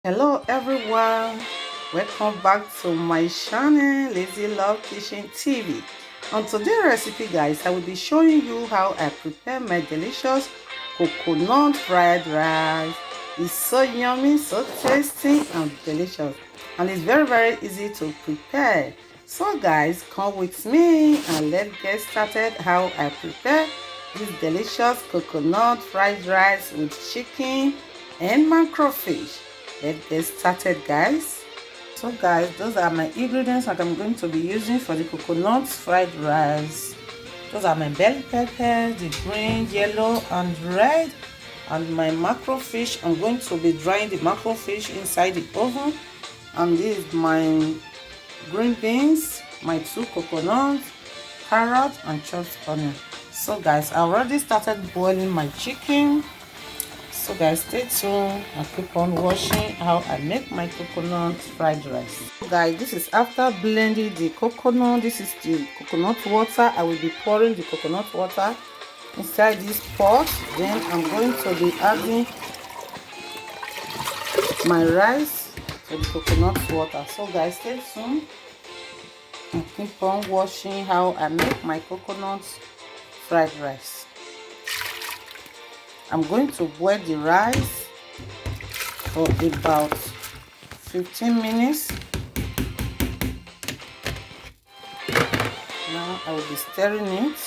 Hello everyone, welcome back to my channel Lazy Love Kitchen TV. On today's recipe guys, I will be showing you how I prepare my delicious coconut fried rice. It's so yummy, so tasty and delicious, and it's very easy to prepare. So guys, come with me and let's get started how I prepare this delicious coconut fried rice with chicken and macrofish. Let's get started guys. So guys, those are my ingredients that I'm going to be using for the coconut fried rice. Those are my bell peppers, the green, yellow and red, and my macrofish. I'm going to be drying the macrofish inside the oven. And this is my green beans, my 2 coconuts, carrot and chopped onion. So guys, I already started boiling my chicken. So guys, stay tuned and keep on watching how I make my coconut fried rice. So guys, this is after blending the coconut. This is the coconut water. I will be pouring the coconut water inside this pot. Then I'm going to be adding my rice to the coconut water. So guys, stay tuned and keep on watching how I make my coconut fried rice. I'm going to boil the rice for about 15 minutes. Now I will be stirring it.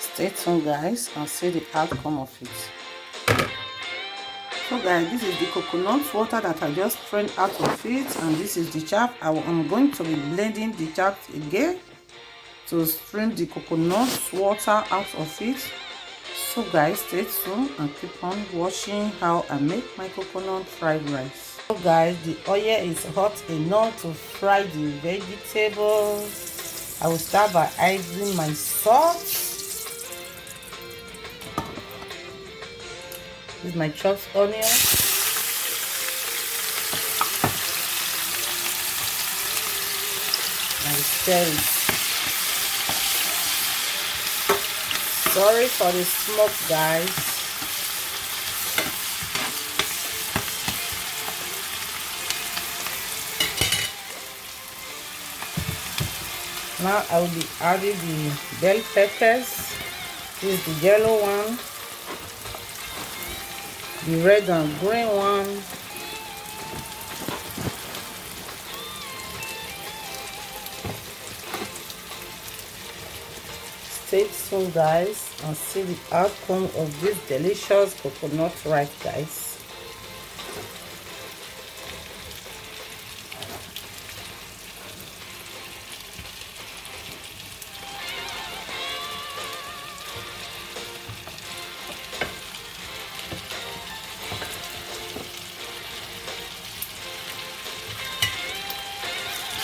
Stay tuned guys and see the outcome of it. So guys, this is the coconut water that I just strained out of it, and this is the chaff. I'm going to be blending the chaff again to strain the coconut water out of it. So guys, stay tuned and keep on watching how I make my coconut fried rice. So guys, the oil is hot enough to fry the vegetables. I will start by adding my salt. This is my chopped onion. And stir it. Sorry for the smoke guys. Now I will be adding the bell peppers. This is the yellow one, the red and green one, stay tuned guys and see the outcome of this delicious coconut rice guys.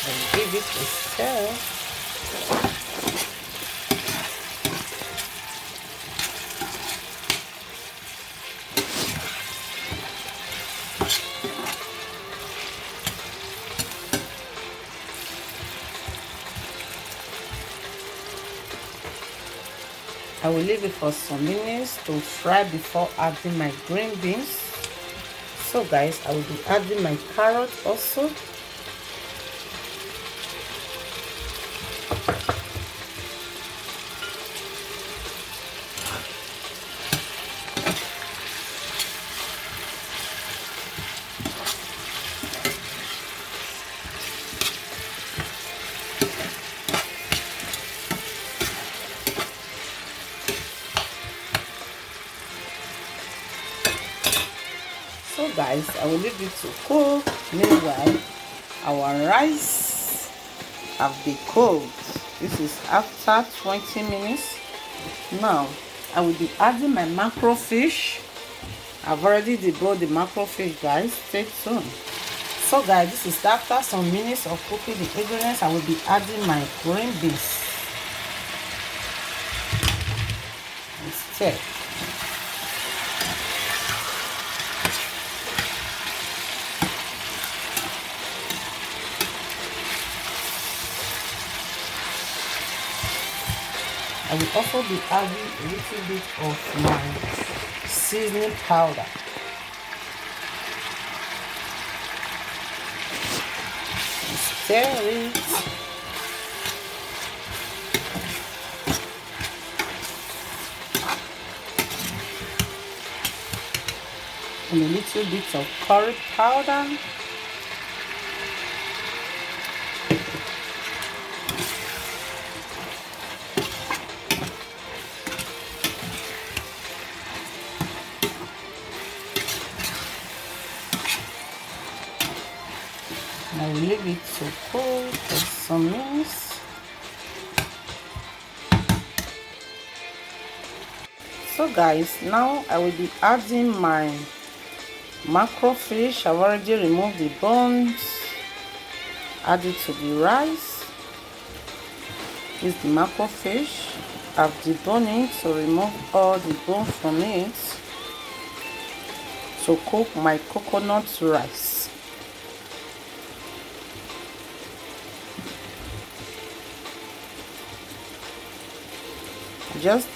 And give it a stir. I will leave it for some minutes to fry before adding my green beans. So guys, I will be adding my carrot also. So guys, I will leave it to cook. Meanwhile, our rice have been cooked. This is after 20 minutes. Now I will be adding my macrofish. I've already deboiled the macrofish guys. Stay tuned. So guys, this is after some minutes of cooking the ingredients. I will be adding my green beans. Instead, I will also be adding a little bit of my seasoning powder. Stir it. And a little bit of curry powder. And I will leave it to cool for some minutes. So guys, now I will be adding my macrofish. I've already removed the bones. Add it to the rice. This is the macrofish. I've deboned it to remove all the bone from it to cook my coconut rice. Just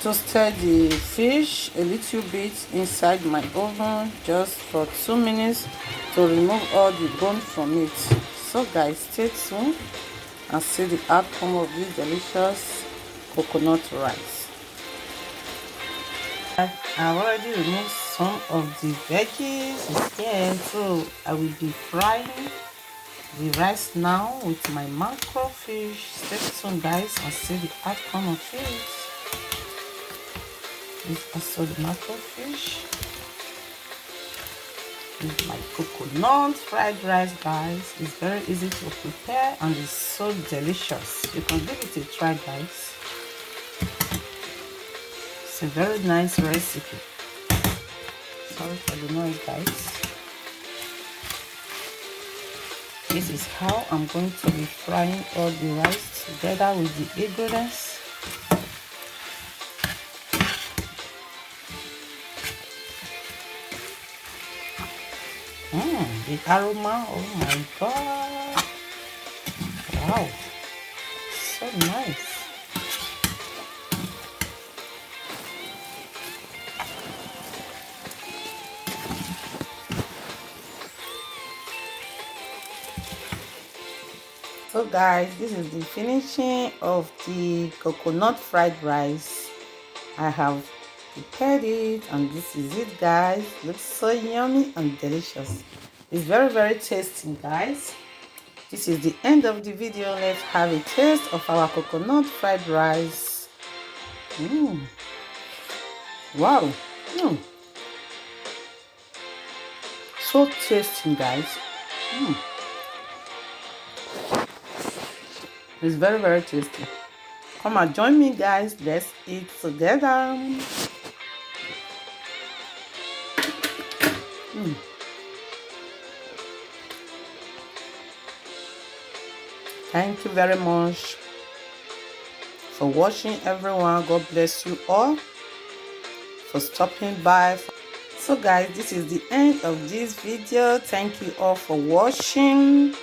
toasted the fish a little bit inside my oven just for 2 minutes to remove all the bone from it. So guys, stay tuned and see the outcome of this delicious coconut rice. I've already removed some of the veggies here, so I will be frying the rice now with my macrofish. Stay tuned guys and see the outcome of it. This is also the macrofish. This is my coconut fried rice guys. It's very easy to prepare and it's so delicious. You can give it a try guys. It's a very nice recipe. Sorry for the noise guys. This is how I'm going to be frying all the rice together with the ingredients. The aroma, oh my god, wow, so nice. So guys, this is the finishing of the coconut fried rice. I have prepared it and this is it guys. Looks so yummy and delicious. It's very tasty guys. This is the end of the video. Let's have a taste of our coconut fried rice. Wow. So tasty guys. It's very tasty. Come and join me guys. Let's eat together. Thank you very much for watching everyone. God bless you all for stopping by. So guys, this is the end of this video. Thank you all for watching.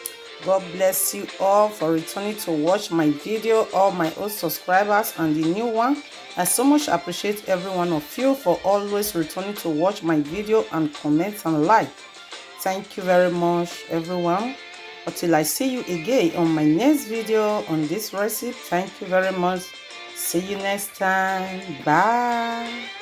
God bless you all for returning to watch my video, all my old subscribers and the new one. I so much appreciate every one of you for always returning to watch my video and comment and like. Thank you very much everyone. Until I see you again on my next video on this recipe. Thank you very much. See you next time. Bye.